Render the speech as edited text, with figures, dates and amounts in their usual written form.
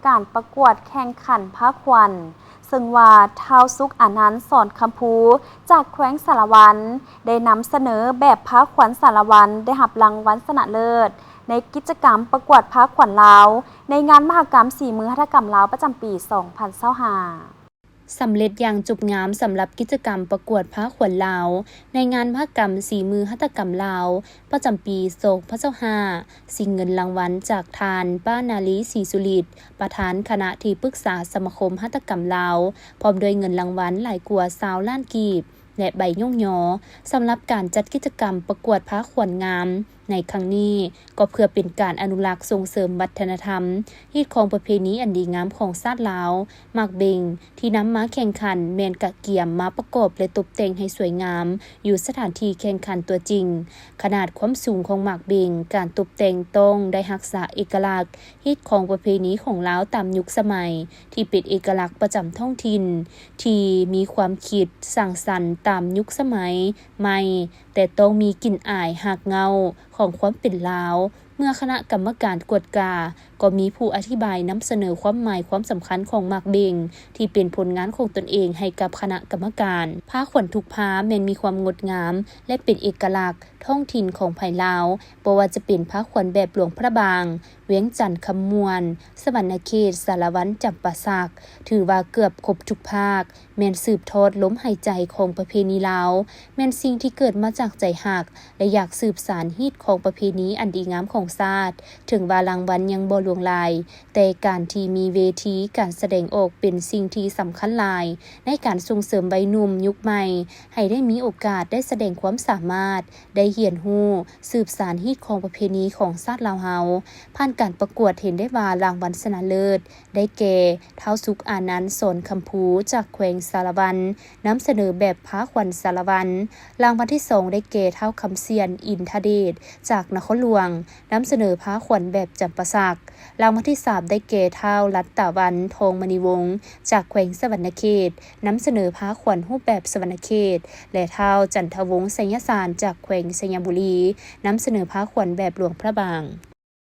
การประกวดแข่งขันพระขวัญซึ่งว่าท้าวสุขอนันต์สอนคำพูจากแขวงสารวันได้นำเสนอแบบพระขวัญสารวันได้รับรางวัลชนะเลิศในกิจกรรมประกวดพระขวัญลาวในงานมหกรรมสีมือหัตถกรรมลาวประจำปี 2025สำเร็จอย่างจุบงามสำหรับกิจกรรมประกวดพระขวัญลาวในงานมหกรรมสีมือหัตถกรรมลาวประจำปี2025สิ่งเงินรางวัลจากทานป้านาลีศรีสุริตประธานคณะที่ปรึกษาสมาคมหัตถกรรมลาวพร้อมด้วยเงินรางวัลหลายกว่า20 ล้านกีบและใบย่องยอสำหรับการจัดกิจกรรมประกวดพระขวัญงามในครั้งนี้ก็เพื่อเป็นการอนุรักษ์ส่งเสริมวัฒนธรรมฮีตของประเพณีอันดีงามของชาติลาวหมากเบงที่นำมาแข่งขันแมนกะเกียมมาประกอบและตกแต่งให้สวยงามอยู่สถานที่แข่งขันตัวจริงขนาดความสูงของหมากเบงการตกแต่งต้องได้รักษาเอกลักษณ์ฮีตของประเพณีของลาวตามยุคสมัยที่เป็นเอกลักษณ์ประจำท้องถิ่นที่มีความคิดสร้างสรรค์ตามยุคสมัยใหม่แต่ต้องมีกลิ่นอายหักเงาของความเป็นลาวเมื่อคณะกรรมการกวดกาก็มีผู้อธิบายนำเสนอความหมายความสำคัญของหมากเบงที่เป็นผลงานของตนเองให้กับคณะกรรมการผ้าขวัญทุกผ้าแม้นมีความงดงามและเป็นเอกลักษณ์ท้องถิ่นของไผ่ลาวบ่ว่าจะเป็นผ้าขวัญแบบหลวงพระบางเวียงจันทน์คำมวลสวรรณเขตสารวัตรจำปาสักถือว่าเกือบครบทุกภาคแม่นสืบทอดลมหายใจของประเพณีลาวแม่นสิ่งที่เกิดมาจากใจหักและอยากสืบสานฮีตของประเพณีอันดีงามของชาติถึงว่ารางวัลยังบ่ลวงลายแต่การที่มีเวทีการแสดงออกเป็นสิ่งที่สำคัญหลายในการส่งเสริมวัยหนุ่มยุคใหม่ให้ได้มีโอกาสได้แสดงความสามารถได้เรียนรู้สืบสานฮีตของประเพณีของชาติลาวเฮาผ่านการประกวดเห็นได้ว่ารางวัลชนะเลิศได้แก่ท้าวสุขอานันต์สอนคำพูจากแขวงสารวันนำเสนอแบบพระขวัญสารวันรางวัลที่2ได้แก่ท้าวคำเซียนอินทเดชจากนครหลวงนำเสนอพระขวัญแบบจำปาสักรางวัลที่3ได้แก่ท้าวรัตตะวันทองมณีวงศ์จากแขวงสวรรณเขตนำเสนอพระขวัญรูปแบบสวรรณเขตและท้าวจันทวงศ์ไสยสารจากแขวงสยามบุรีนำเสนอพระขวัญแบบหลวงพระบาง